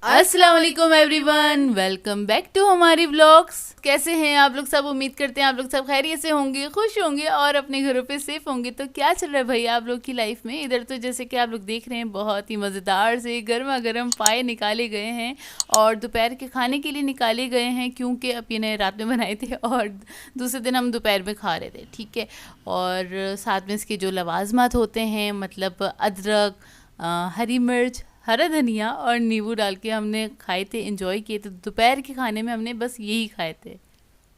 अस्सलाम वालेकुम everyone, welcome back to हमारी व्लॉग्स। कैसे हैं आप लोग सब? उम्मीद करते हैं आप लोग सब खैरियत से होंगे, खुश होंगे और अपने घरों पे सेफ होंगे। तो क्या चल रहा है भाई आप लोग की लाइफ में? इधर तो जैसे कि आप लोग देख रहे हैं बहुत ही मज़ेदार से गर्मा गर्म पाए निकाले गए हैं और दोपहर के खाने के लिए निकाले गए हैं, क्योंकि अब ये रात में बनाए थे और दूसरे दिन हम दोपहर में खा रहे थे, ठीक है। और साथ में इसके जो लवाजमात होते हैं, मतलब अदरक, हरी मिर्च, हरा धनिया और नींबू डाल के हमने खाए थे, एंजॉय किए थे। दोपहर के खाने में हमने बस यही खाए थे।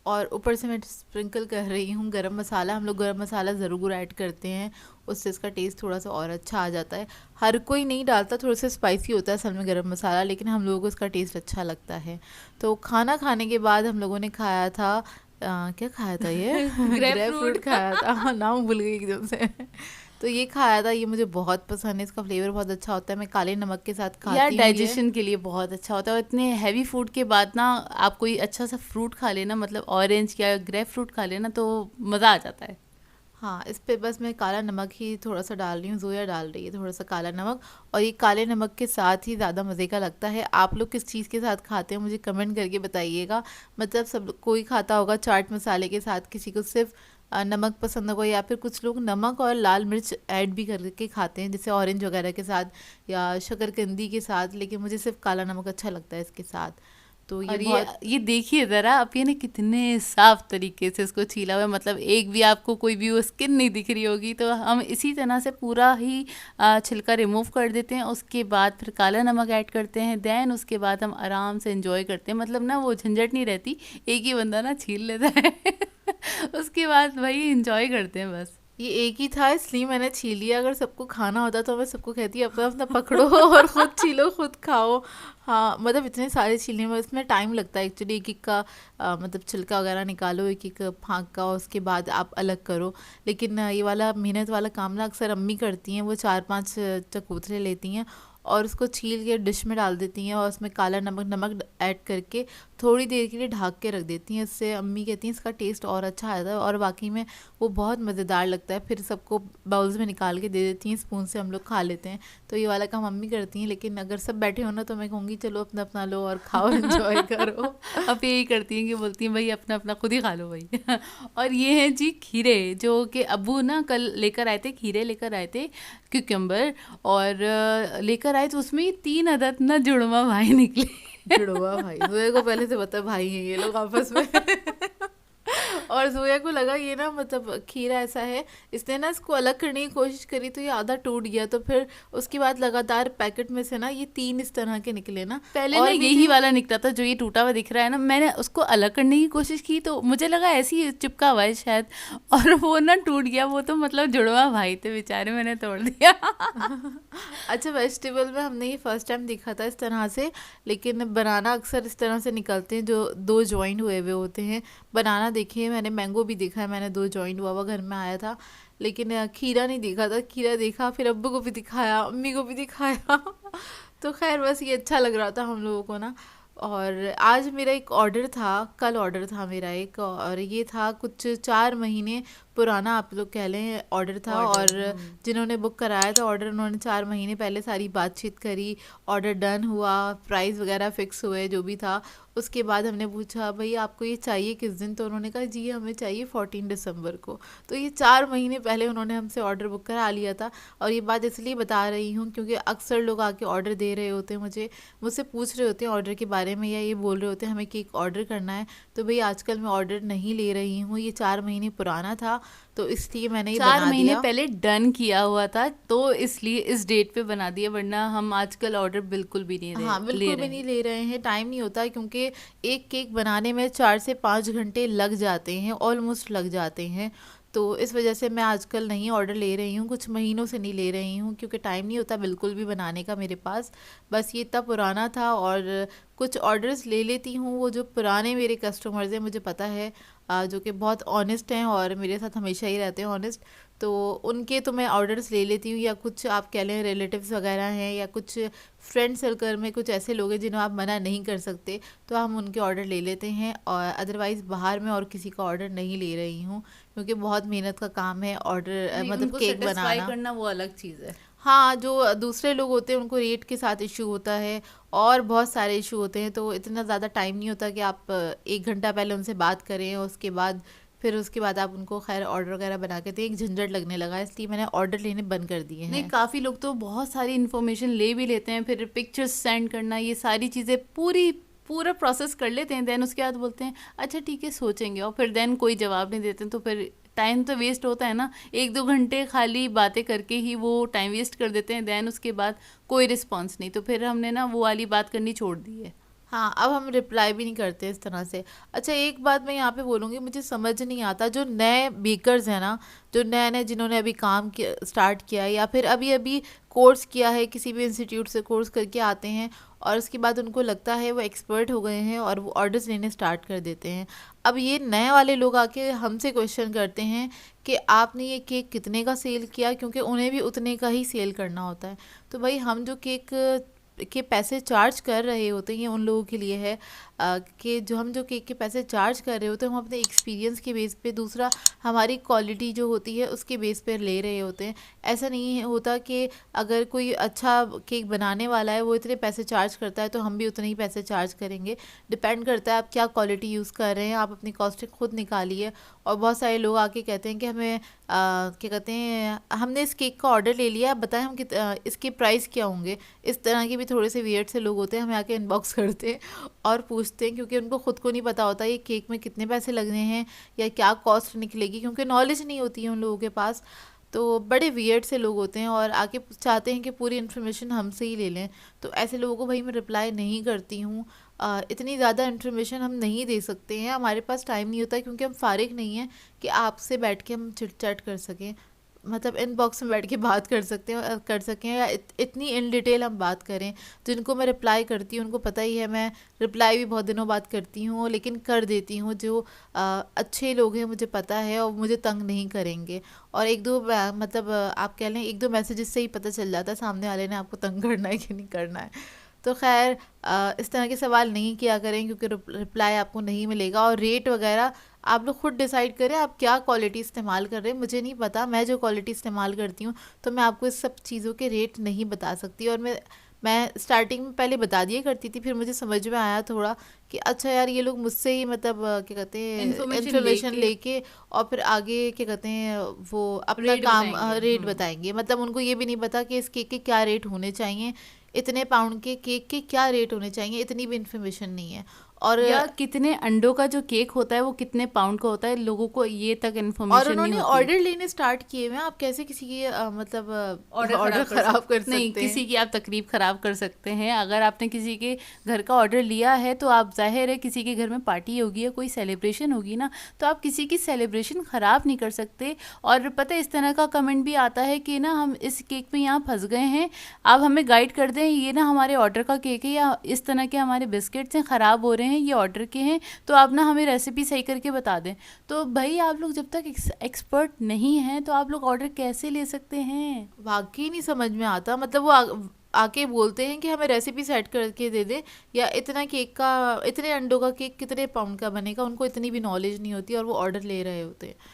और ऊपर से मैं स्प्रिंकल कर रही हूँ गरम मसाला। हम लोग गरम मसाला ज़रूर ऐड करते हैं, उससे इसका टेस्ट थोड़ा सा और अच्छा आ जाता है। हर कोई नहीं डालता, थोड़ा सा स्पाइसी होता है असल में गरम मसाला, लेकिन हम लोगों को इसका टेस्ट अच्छा लगता है। तो खाना खाने के बाद हम लोगों ने खाया था क्या खाया था ये ग्रेप फ्रूट खाया था नाम भूल गई एकदम से। तो ये खाया था, ये मुझे बहुत पसंद है, इसका फ्लेवर बहुत अच्छा होता है। मैं काले नमक के साथ खाती हूँ। यार डाइजेशन के लिए बहुत अच्छा होता है, और इतने हैवी फूड के बाद ना आप कोई अच्छा सा फ्रूट खा लेना, मतलब ऑरेंज या ग्रेप फ्रूट खा लेना, तो मज़ा आ जाता है। हाँ, इस पे बस मैं काला नमक ही थोड़ा सा डाल रही हूँ, जोया डाल रही है थोड़ा सा काला नमक। और ये काले नमक के साथ ही ज़्यादा मज़े का लगता है। आप लोग किस चीज़ के साथ खाते हैं मुझे कमेंट करके बताइएगा। मतलब सब कोई खाता होगा चाट मसाले के साथ, किसी को सिर्फ नमक पसंद होगा, या फिर कुछ लोग नमक और लाल मिर्च ऐड भी करके खाते हैं, जैसे ऑरेंज वगैरह के साथ या शकरकंदी के साथ। लेकिन मुझे सिर्फ काला नमक अच्छा लगता है इसके साथ। तो ये ये देखिए ज़रा, आप ये ना कितने साफ तरीके से इसको छीला हुआ है, मतलब एक भी आपको कोई भी वो स्किन नहीं दिख रही होगी। तो हम इसी तरह से पूरा ही छिलका रिमूव कर देते हैं, उसके बाद फिर काला नमक ऐड करते हैं, देन उसके बाद हम आराम से एंजॉय करते हैं। मतलब ना वो झंझट नहीं रहती, एक ही बंदा ना छील लेता है उसके बाद वही एंजॉय करते हैं बस। ये एक ही था इसलिए मैंने छील लिया। अगर सबको खाना होता तो मैं सबको कहती अपना अपना पकड़ो और खुद छीलो खुद खाओ। हाँ, मतलब इतने सारे छीलने में इसमें टाइम लगता है एक्चुअली। एक एक का मतलब छिलका वगैरह निकालो, एक एक फाँक का, उसके बाद आप अलग करो। लेकिन ये वाला मेहनत वाला काम ना अक्सर अम्मी करती हैं। वो 4-5 चकोतरे लेती हैं और उसको छील के डिश में डाल देती हैं, और उसमें काला नमक ऐड करके थोड़ी देर के लिए ढक के रख देती हैं। इससे अम्मी कहती हैं इसका टेस्ट और अच्छा आता है, और बाकी में वो बहुत मज़ेदार लगता है। फिर सबको बाउल्स में निकाल के दे देती हैं, स्पून से हम लोग खा लेते हैं। तो ये वाला काम मम्मी करती हैं, लेकिन अगर सब बैठे हो ना तो मैं कहूँगी चलो अपना अपना लो और खाओ, एंजॉय करो। अब यही करती हैं कि बोलती हैं भाई अपना अपना खुद ही खा लो भाई और ये हैं जी खीरे, जो कि अब्बू ना कल लेकर आए थे, खीरे लेकर आए थे, क्यूकम्बर, और लेकर आए तो उसमें 3 अदद ना जुड़वा भाई निकले। जुड़वा भाई, जोया को पहले से पता भाई हैं ये लोग आपस में और जोया को लगा ये ना मतलब खीरा ऐसा है, इसने ना इसको अलग करने की कोशिश करी तो ये आधा टूट गया। तो फिर उसके बाद लगातार पैकेट में से ना ये 3 इस तरह के निकले ना। पहले ना यही वाला निकला था जो ये टूटा हुआ दिख रहा है ना, मैंने उसको अलग करने की कोशिश की तो मुझे लगा ऐसे ही चिपका हुआ है शायद, और वो ना टूट गया। वो तो मतलब जुड़वा भाई थे बेचारे, मैंने तोड़ दिया अच्छा, वेजिटेबल में हमने ये फर्स्ट टाइम देखा था इस तरह से, लेकिन बनाना अक्सर इस तरह से निकलते हैं जो 2 जॉइंट हुए हुए होते हैं। बनाना देखिए, मैंने मैंगो भी देखा है, मैंने 2 जॉइंट हुआ हुआ घर में आया था, लेकिन खीरा नहीं देखा था। खीरा देखा, फिर अब्बू को भी दिखाया, अम्मी को भी दिखाया तो खैर बस ये अच्छा लग रहा था हम लोगों को ना। और आज मेरा एक ऑर्डर था, कल ऑर्डर था मेरा एक, और ये था कुछ 4 महीने पुराना आप लोग कह लें ऑर्डर था। और जिन्होंने बुक कराया था ऑर्डर, उन्होंने 4 महीने पहले सारी बातचीत करी, ऑर्डर डन हुआ, प्राइस वगैरह फिक्स हुए जो भी था। उसके बाद हमने पूछा भाई आपको ये चाहिए किस दिन, तो उन्होंने कहा जी हमें चाहिए 14 दिसंबर को। तो ये 4 महीने पहले उन्होंने हमसे ऑर्डर बुक करा लिया था। और ये बात इसलिए बता रही हूँ क्योंकि अक्सर लोग आके ऑर्डर दे रहे होते हैं, मुझसे पूछ रहे होते हैं ऑर्डर के बारे में, या ये बोल रहे होते हैं हमें केक ऑर्डर करना है। तो भाई आजकल मैं ऑर्डर नहीं ले रही हूँ, ये 4 महीने पुराना था तो इसलिए मैंने ये 4 महीने पहले डन किया हुआ था, तो इसलिए इस डेट पे बना दिया, वरना हम आजकल ऑर्डर बिल्कुल भी नहीं बिल्कुल भी नहीं ले रहे हैं। टाइम नहीं होता, क्योंकि एक केक बनाने में 4 से 5 घंटे लग जाते हैं, ऑलमोस्ट लग जाते हैं। तो इस वजह से मैं आजकल नहीं ऑर्डर ले रही हूँ, कुछ महीनों से नहीं ले रही हूँ, क्योंकि टाइम नहीं होता बिल्कुल भी बनाने का मेरे पास। बस ये इतना पुराना था, और कुछ ऑर्डर्स ले लेती हूँ वो जो पुराने मेरे कस्टमर्स हैं, मुझे पता है जो कि बहुत ऑनेस्ट हैं और मेरे साथ हमेशा ही रहते हैं ऑनेस्ट, तो उनके तो मैं ऑर्डर्स ले लेती हूँ। या कुछ आप कह लें रिलेटिव्स वगैरह हैं, या कुछ फ्रेंड सर्कल में कुछ ऐसे लोग हैं जिन्हें आप मना नहीं कर सकते, तो हम उनके ऑर्डर ले लेते हैं। और अदरवाइज़ बाहर में और किसी का ऑर्डर नहीं ले रही हूँ, क्योंकि बहुत मेहनत का काम है ऑर्डर, मतलब केक बनाना करना वो अलग चीज़ है। हाँ, जो दूसरे लोग होते हैं उनको रेट के साथ इशू होता है और बहुत सारे इशू होते हैं, तो इतना ज़्यादा टाइम नहीं होता कि आप 1 घंटा पहले उनसे बात करें और उसके बाद फिर उसके बाद आप उनको खैर ऑर्डर वगैरह बना के दें। एक झंझट लगने लगा, इसलिए मैंने ऑर्डर लेने बंद कर दिए नहीं, हैं। काफ़ी लोग तो बहुत सारी इन्फॉर्मेशन ले भी लेते हैं, फिर पिक्चर्स सेंड करना, ये सारी चीज़ें पूरा प्रोसेस कर लेते हैं, देन उसके बाद बोलते हैं अच्छा ठीक है सोचेंगे, और फिर देन कोई जवाब नहीं देते हैं, तो फिर टाइम तो वेस्ट होता है ना। 1-2 घंटे खाली बातें करके ही वो टाइम वेस्ट कर देते हैं, देन उसके बाद कोई रिस्पॉन्स नहीं, तो फिर हमने ना वो वाली बात करनी छोड़ दी है। हाँ, अब हम रिप्लाई भी नहीं करते इस तरह से। अच्छा, एक बात मैं यहाँ पे बोलूँगी, मुझे समझ नहीं आता जो नए बेकर्स हैं ना, जो नए नए जिन्होंने अभी काम किया स्टार्ट किया है या फिर अभी अभी कोर्स किया है, किसी भी इंस्टीट्यूट से कोर्स करके आते हैं और उसके बाद उनको लगता है वो एक्सपर्ट हो गए हैं और वो ऑर्डर्स लेने स्टार्ट कर देते हैं। अब ये नए वाले लोग आके हमसे क्वेश्चन करते हैं कि आपने ये केक कितने का सेल किया, क्योंकि उन्हें भी उतने का ही सेल करना होता है। तो भाई, हम जो केक के पैसे चार्ज कर रहे होते हैं ये उन लोगों के लिए है कि जो हम जो केक के पैसे चार्ज कर रहे होते हैं हम अपने एक्सपीरियंस के बेस पे, दूसरा हमारी क्वालिटी जो होती है उसके बेस पे ले रहे होते हैं। ऐसा नहीं होता कि अगर कोई अच्छा केक बनाने वाला है वो इतने पैसे चार्ज करता है तो हम भी उतने ही पैसे चार्ज करेंगे। डिपेंड करता है आप क्या क्वालिटी यूज़ कर रहे हैं, आप अपनी कॉस्टिंग खुद निकालिए। और बहुत सारे लोग आके कहते हैं कि हमें क्या कहते हैं, हमने इस केक का ऑर्डर ले लिया, आप बताएं हम इसके प्राइस क्या होंगे। इस तरह के भी थोड़े से वियर्ड से लोग होते हैं, हमें आके इनबॉक्स करते हैं और पूछते हैं, क्योंकि उनको खुद को नहीं पता होता ये केक में कितने पैसे लगने हैं या क्या कॉस्ट निकलेगी, क्योंकि नॉलेज नहीं होती है उन लोगों के पास। तो बड़े वियर्ड से लोग होते हैं और आके चाहते हैं कि पूरी इन्फॉर्मेशन हमसे ही ले लें। तो ऐसे लोगों को भाई मैं रिप्लाई नहीं करती हूँ। इतनी ज़्यादा इन्फॉर्मेशन हम नहीं दे सकते हैं, हमारे पास टाइम नहीं होता, क्योंकि हम फारिग नहीं हैं कि आपसे बैठ के हम चिट चैट कर सकें, मतलब इनबॉक्स में बैठ के बात कर सकते हैं कर सकें या इतनी इन डिटेल हम बात करें। जिनको मैं रिप्लाई करती हूँ उनको पता ही है, मैं रिप्लाई भी बहुत दिनों बाद करती हूँ, लेकिन कर देती हूँ। जो अच्छे लोग हैं मुझे पता है और मुझे तंग नहीं करेंगे। और एक दो मतलब आप कह लें 1-2 मैसेजेस से ही पता चल जाता है सामने वाले ने आपको तंग करना है कि नहीं करना है। तो खैर इस तरह के सवाल नहीं किया करें, क्योंकि रिप्लाई आपको नहीं मिलेगा। और रेट वगैरह आप लोग खुद डिसाइड करें आप क्या क्वालिटी इस्तेमाल कर रहे हैं, मुझे नहीं पता। मैं जो क्वालिटी इस्तेमाल करती हूँ तो मैं आपको इस सब चीज़ों के रेट नहीं बता सकती। और मैं स्टार्टिंग में पहले बता दिया करती थी, फिर मुझे समझ में आया थोड़ा कि अच्छा यार ये लोग मुझसे ही मतलब क्या कहते हैं इन्फॉर्मेशन लेके और फिर आगे क्या कहते हैं वो अपना रेट काम बताएंगे। रेट बताएंगे। मतलब उनको ये भी नहीं पता कि इस केक के क्या रेट होने चाहिए, इतने पाउंड के केक के क्या रेट होने चाहिए, इतनी भी इन्फॉर्मेशन नहीं है। और या कितने अंडों का जो केक होता है वो कितने पाउंड का होता है, लोगों को ये तक इन्फॉर्मेशन नहीं उन्होंने होती। ऑर्डर लेने स्टार्ट किए हुए हैं, आप कैसे किसी की मतलब ऑर्डर ऑर्डर खराब खराब कर नहीं, सकते किसी हैं। की आप तकरीब खराब कर सकते हैं। अगर आपने किसी के घर का ऑर्डर लिया है तो आप जाहिर है किसी के घर में पार्टी होगी या कोई सेलिब्रेशन होगी ना, तो आप किसी की सेलिब्रेशन ख़राब नहीं कर सकते। और पता है इस तरह का कमेंट भी आता है कि ना हम इस केक में यहाँ फंस गए हैं, आप हमें गाइड कर दें, ये ना हमारे ऑर्डर का केक है या इस तरह के हमारे बिस्किट्स हैं ख़राब हो रहे हैं, ये ऑर्डर के हैं, तो आप ना हमें रेसिपी सही करके बता दें। तो भाई आप लोग जब तक एक्सपर्ट नहीं हैं तो आप लोग ऑर्डर कैसे ले सकते हैं? वाकई नहीं समझ में आता। मतलब वो आके बोलते हैं कि हमें रेसिपी सेट करके दे दे, या इतना केक का, इतने अंडों का केक कितने पाउंड का बनेगा, उनको इतनी भी नॉलेज नहीं होती और वो ऑर्डर ले रहे होते हैं।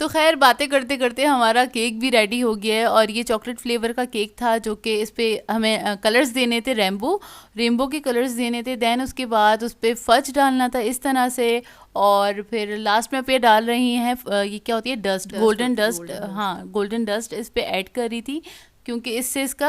तो खैर बातें करते करते हमारा केक भी रेडी हो गया है, और ये चॉकलेट फ्लेवर का केक था जो कि इस पे हमें कलर्स देने थे, रेनबो के कलर्स देने थे। देन उसके बाद उस पर फज डालना था इस तरह से, और फिर लास्ट में पे डाल रही हैं ये क्या होती है, डस्ट, गोल्डन डस्ट। हाँ, गोल्डन डस्ट इस पे ऐड कर रही थी, क्योंकि इससे इसका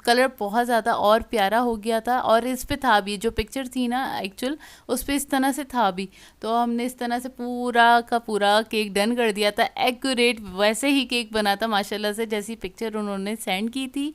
कलर बहुत ज़्यादा और प्यारा हो गया था। और इस पे था भी, जो पिक्चर थी ना एक्चुअल, उस पे इस तरह से था भी। तो हमने इस तरह से पूरा का पूरा केक डन कर दिया था, एक्यूरेट वैसे ही केक बना था माशाल्लाह से, जैसी पिक्चर उन्होंने सेंड की थी।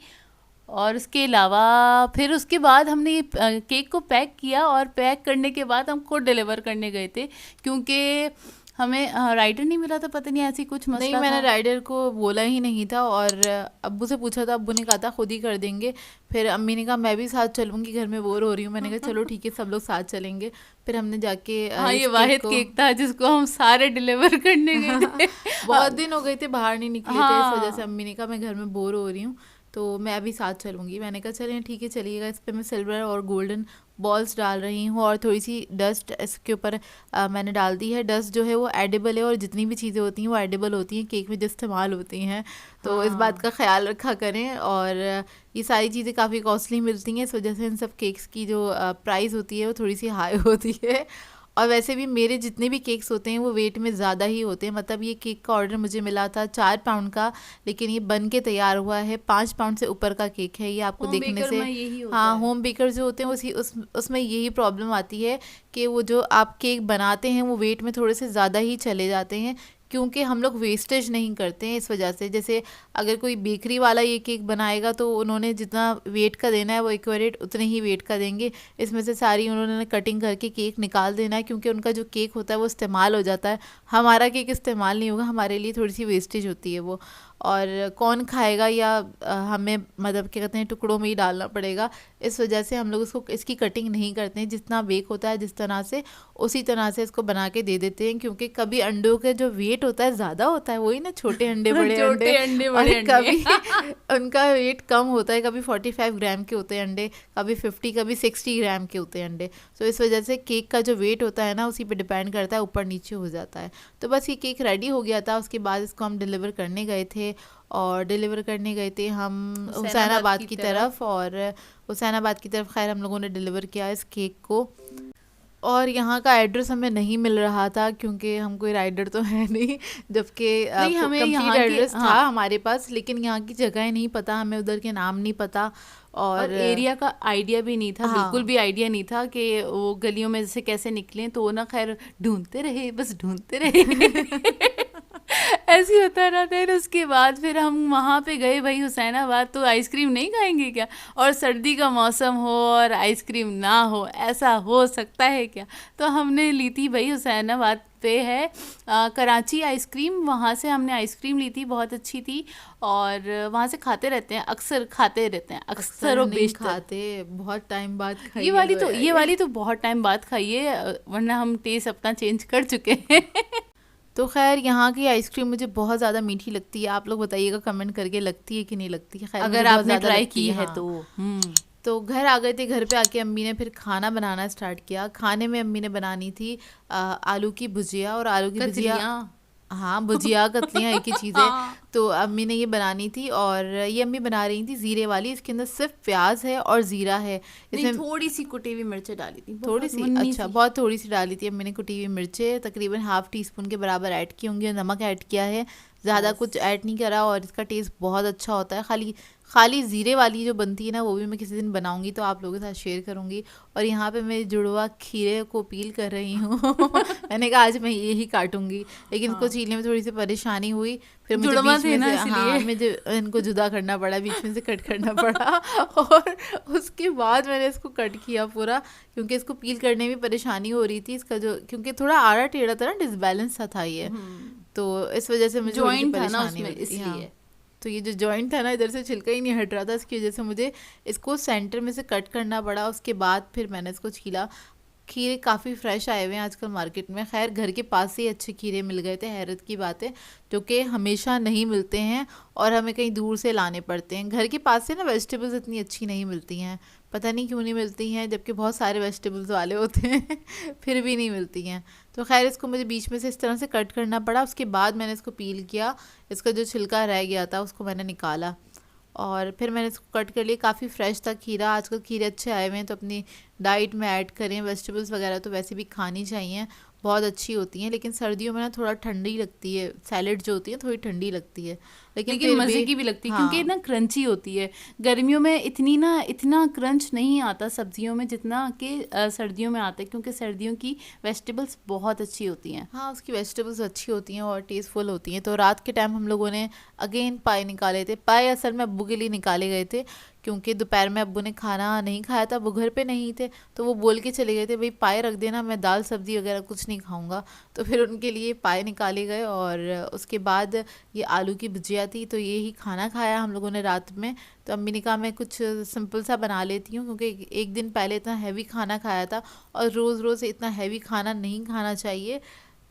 और उसके अलावा फिर उसके बाद हमने ये केक को पैक किया, और पैक करने के बाद हम खुद डिलीवर करने गए थे, क्योंकि हमें राइडर नहीं मिला था, पता नहीं ऐसी कुछ नहीं, मसला मैंने था। राइडर को बोला ही नहीं था और अब्बू से पूछा था, अब्बू ने कहा था खुद ही कर देंगे। फिर अम्मी ने कहा मैं भी साथ चलूंगी, घर में बोर हो रही हूँ। मैंने कहा चलो ठीक है, सब लोग साथ चलेंगे। फिर हमने जाके हाँ, इस ये केक वाहिद को केक था जिसको हम सारे डिलीवर करने गए थे। बहुत दिन हो गए थे बाहर नहीं निकले थे, इस वजह से हाँ, अम्मी ने कहा मैं घर में बोर हो रही हूँ, तो मैं अभी साथ चलूँगी। मैंने कहा चलें ठीक है चलिएगा। इस पे मैं सिल्वर और गोल्डन बॉल्स डाल रही हूँ और थोड़ी सी डस्ट इसके ऊपर मैंने डाल दी है। डस्ट जो है वो एडिबल है और जितनी भी चीज़ें होती हैं वो एडिबल होती हैं, केक में जो इस्तेमाल होती हैं। तो इस बात हाँ का ख्याल रखा करें। और ये सारी चीज़ें काफ़ी कॉस्टली मिलती हैं, इस वजह से इन सब केक्स की जो प्राइस होती है वो थोड़ी सी हाई होती है। और वैसे भी मेरे जितने भी केक्स होते हैं वो वेट में ज़्यादा ही होते हैं। मतलब ये केक का ऑर्डर मुझे मिला था 4 पाउंड का, लेकिन ये बन के तैयार हुआ है 5 पाउंड से ऊपर का केक है ये आपको होम देखने बेकर से। में यही होता हाँ, है। होम बेकर जो होते हैं उसमें यही प्रॉब्लम आती है कि वो जो आप केक बनाते हैं वो वेट में थोड़े से ज़्यादा ही चले जाते हैं, क्योंकि हम लोग वेस्टेज नहीं करते हैं इस वजह से। जैसे अगर कोई बेकरी वाला ये केक बनाएगा तो उन्होंने जितना वेट का देना है वो इक्वरेट उतने ही वेट का देंगे। इसमें से सारी उन्होंने कटिंग करके केक निकाल देना है, क्योंकि उनका जो केक होता है वो इस्तेमाल हो जाता है। हमारा केक इस्तेमाल नहीं होगा, हमारे लिए थोड़ी सी वेस्टेज होती है वो। और कौन खाएगा, या हमें मतलब क्या कहते हैं टुकड़ों में ही डालना पड़ेगा। इस वजह से हम लोग उसको इसकी कटिंग नहीं करते हैं। जितना बेक होता है जिस तरह से उसी तरह से इसको बना के दे देते हैं, क्योंकि कभी अंडों के जो वेट होता है ज़्यादा होता है, वही ना छोटे अंडे बड़े छोटे अंडे, अंडे और बड़े अंडे। कभी उनका वेट कम होता है। कभी 45 ग्राम के होते हैं अंडे, कभी 50, कभी 60 ग्राम के होते हैं अंडे। तो इस वजह से केक का जो वेट होता है ना उसी पे डिपेंड करता है, ऊपर नीचे हो जाता है। तो बस ये केक रेडी हो गया था। उसके बाद इसको हम डिलीवर करने गए थे, और डिलीवर करने गए थे हम हुसैनाबाद की तरफ। और हुसैनाबाद की तरफ खैर हम लोगों ने डिलीवर किया इस केक को। और यहाँ का एड्रेस हमें नहीं मिल रहा था, क्योंकि हम कोई राइडर तो है नहीं, जबकि नहीं हमें कंप्लीट यहाँ के एड्रेस था हाँ हमारे पास, लेकिन यहाँ की जगह नहीं पता हमें, उधर के नाम नहीं पता। और और एरिया का आइडिया भी नहीं था, बिल्कुल हाँ भी आइडिया नहीं था कि वो गलियों में से कैसे निकलें। तो ना खैर ढूंढते रहे, बस ढूंढते रहे। ऐसे ही होता रहता है। उसके बाद फिर हम वहाँ पे गए भाई हुसैनाबाद, तो आइसक्रीम नहीं खाएंगे क्या? और सर्दी का मौसम हो और आइसक्रीम ना हो, ऐसा हो सकता है क्या? तो हमने ली थी भाई हुसैनाबाद पे है कराची आइसक्रीम, वहाँ से हमने आइसक्रीम ली थी, बहुत अच्छी थी। और वहाँ से खाते रहते हैं, अक्सर खाते रहते हैं, अक्सर अक्सर और नहीं बेशतर। खाते, बहुत टाइम बाद खाई ये है वाली तो ये ये। वाली तो बहुत टाइम बाद खाइए, वरना हम टेस्ट अपना चेंज कर चुके हैं। तो खैर यहाँ की आइसक्रीम मुझे बहुत ज़्यादा मीठी लगती है। आप लोग बताइएगा कमेंट करके लगती है कि नहीं लगती है। खैर मुझे अगर बहुत आपने ज़्यादा ट्राई लगती की है। है हाँ, तो तो घर आ गए थे। घर पे आके अम्मी ने फिर खाना बनाना स्टार्ट किया। खाने में अम्मी ने बनानी थी आलू की भुजिया। और आलू की भुजिया, कतलियाँ। हाँ भुजिया कतलियाँ एक ही चीज़ है। हाँ तो अम्मी ने ये बनानी थी, और ये अम्मी बना रही थी ज़ीरे वाली। इसके अंदर सिर्फ प्याज है और ज़ीरा है नहीं, इसमें। थोड़ी सी कुटी हुई मिर्चें डाली थी, थोड़ी बहुत सी, मुन्नी अच्छा सी। बहुत थोड़ी सी डाली थी अम्मी ने कुटी हुई मिर्चें, तकरीबन हाफ टी स्पून के बराबर ऐड की होंगी, और नमक ऐड किया है, ज़्यादा बस कुछ ऐड नहीं करा। और इसका टेस्ट बहुत अच्छा होता है। खाली खाली ज़ीरे वाली जो बनती है ना, वो भी मैं किसी दिन बनाऊंगी तो आप लोगों के साथ शेयर करूंगी। और यहाँ पे मैं जुड़वा खीरे को पील कर रही हूँ। मैंने कहा आज मैं यही काटूंगी, लेकिन इसको हाँ छीलने में थोड़ी सी परेशानी हुई। फिर मुझे जुड़वा बीच थे में ना से, हाँ इसलिए। मुझे इनको जुदा करना पड़ा, बीच में से कट करना पड़ा। और उसके बाद मैंने इसको कट किया पूरा, क्योंकि इसको पील करने में परेशानी हो रही थी। इसका जो, क्योंकि थोड़ा आड़ा टेढ़ा था ना, डिसबैलेंस सा था ये, तो इस वजह से मुझे थोड़ी सी जॉइंट था ना परेशानी उसमें, हुई थी। हाँ, इसलिए। तो ये जो जॉइंट था ना, इधर से छिलका ही नहीं हट रहा था, इसकी वजह से मुझे इसको सेंटर में से कट करना पड़ा। उसके बाद फिर मैंने इसको छीला। खीरे काफ़ी फ्रेश आए हुए हैं आजकल मार्केट में। खैर घर के पास से ही अच्छे खीरे मिल गए थे, हैरत की बात है, जो कि हमेशा नहीं मिलते हैं और हमें कहीं दूर से लाने पड़ते हैं। घर के पास से ना वेजिटेबल्स इतनी अच्छी नहीं मिलती हैं, पता नहीं क्यों नहीं मिलती हैं, जबकि बहुत सारे वेजिटेबल्स वाले होते हैं। फिर भी नहीं मिलती हैं। तो खैर इसको मुझे बीच में से इस तरह से कट करना पड़ा। उसके बाद मैंने इसको पील किया, इसका जो छिलका रह गया था उसको मैंने निकाला, और फिर मैंने इसको कट कर लिया। काफ़ी फ्रेश था खीरा। आजकल खीरे अच्छे आए हुए हैं, तो अपनी डाइट में ऐड करें। वेजिटेबल्स वगैरह तो वैसे भी खानी चाहिए, बहुत अच्छी होती हैं, लेकिन सर्दियों में ना थोड़ा ठंडी लगती है। सैलेड जो होती है थोड़ी ठंडी लगती है, लेकिन लेकिन फिर मज़े की भी लगती है, क्योंकि हाँ ना क्रंची होती है। गर्मियों में इतना क्रंच नहीं आता सब्जियों में जितना कि सर्दियों में आता है, क्योंकि सर्दियों की वेजिटेबल्स बहुत अच्छी होती हैं। हाँ, उसकी वेजिटेबल्स अच्छी होती हैं और टेस्टफुल होती हैं। तो रात के टाइम हम लोगों ने अगेन पाए निकाले थे। पाए असल में अब्बू के लिए निकाले गए थे, क्योंकि दोपहर में अब्बू ने खाना नहीं खाया था, वो घर पे नहीं थे, तो वो बोल के चले गए थे भाई पाए रख देना, मैं दाल सब्जी वगैरह कुछ नहीं खाऊंगा। तो फिर उनके लिए पाए निकाले गए, और उसके बाद ये आलू की भुजिया थी। तो ये ही खाना खाया हम लोगों ने रात में। तो अम्मी ने कहा मैं कुछ सिंपल सा बना लेती हूँ, क्योंकि एक दिन पहले इतना हैवी खाना खाया था, और रोज़ रोज़ इतना हैवी खाना नहीं खाना चाहिए।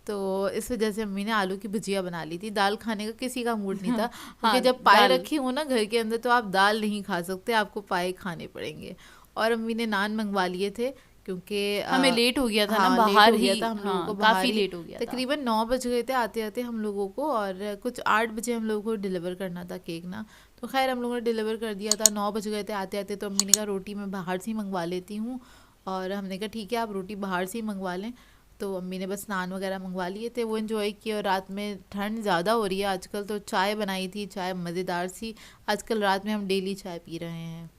तो इस वजह से अम्मी ने आलू की भुजिया बना ली थी। दाल खाने का किसी का मूड नहीं था क्योंकि हाँ, जब पाए दाल। रखे हो ना घर के अंदर तो आप दाल नहीं खा सकते, आपको पाए खाने पड़ेंगे। और अम्मी ने नान मंगवा लिए थे क्योंकि हमें लेट हो गया था ना, हाँ लेट बाहर हो गया ही। था हम लोगों को, हाँ, बाहर काफी ही लेट हो गया था। तकरीबन 9 बज गए थे आते आते हम लोगों को, और कुछ 8 बजे हम लोगों को डिलीवर करना था केक ना। तो खैर हम लोगों ने डिलीवर कर दिया था, 9 बज गए थे आते आते। तो अम्मी ने कहा रोटी मैं बाहर से ही मंगवा लेती हूँ, और हमने कहा ठीक है आप रोटी बाहर से ही मंगवा लें। तो अम्मी ने बस नान वगैरह मंगवा लिए थे, वो इन्जॉय किए। और रात में ठंड ज़्यादा हो रही है आजकल, तो चाय बनाई थी, चाय मज़ेदार सी। आजकल रात में हम डेली चाय पी रहे हैं।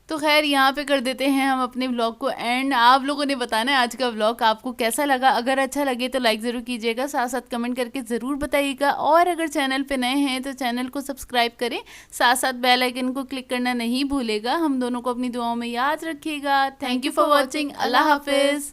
तो खैर यहाँ पे कर देते हैं हम अपने व्लॉग को एंड। आप लोगों ने बताना है आज का व्लॉग आपको कैसा लगा। अगर अच्छा लगे तो लाइक ज़रूर कीजिएगा, साथ साथ कमेंट करके ज़रूर बताइएगा। और अगर चैनल पे नए हैं तो चैनल को सब्सक्राइब करें, साथ साथ बेल आइकन को क्लिक करना नहीं भूलेगा। हम दोनों को अपनी दुआओं में याद रखिएगा। Thank you for watching. अल्लाह हाफिज़।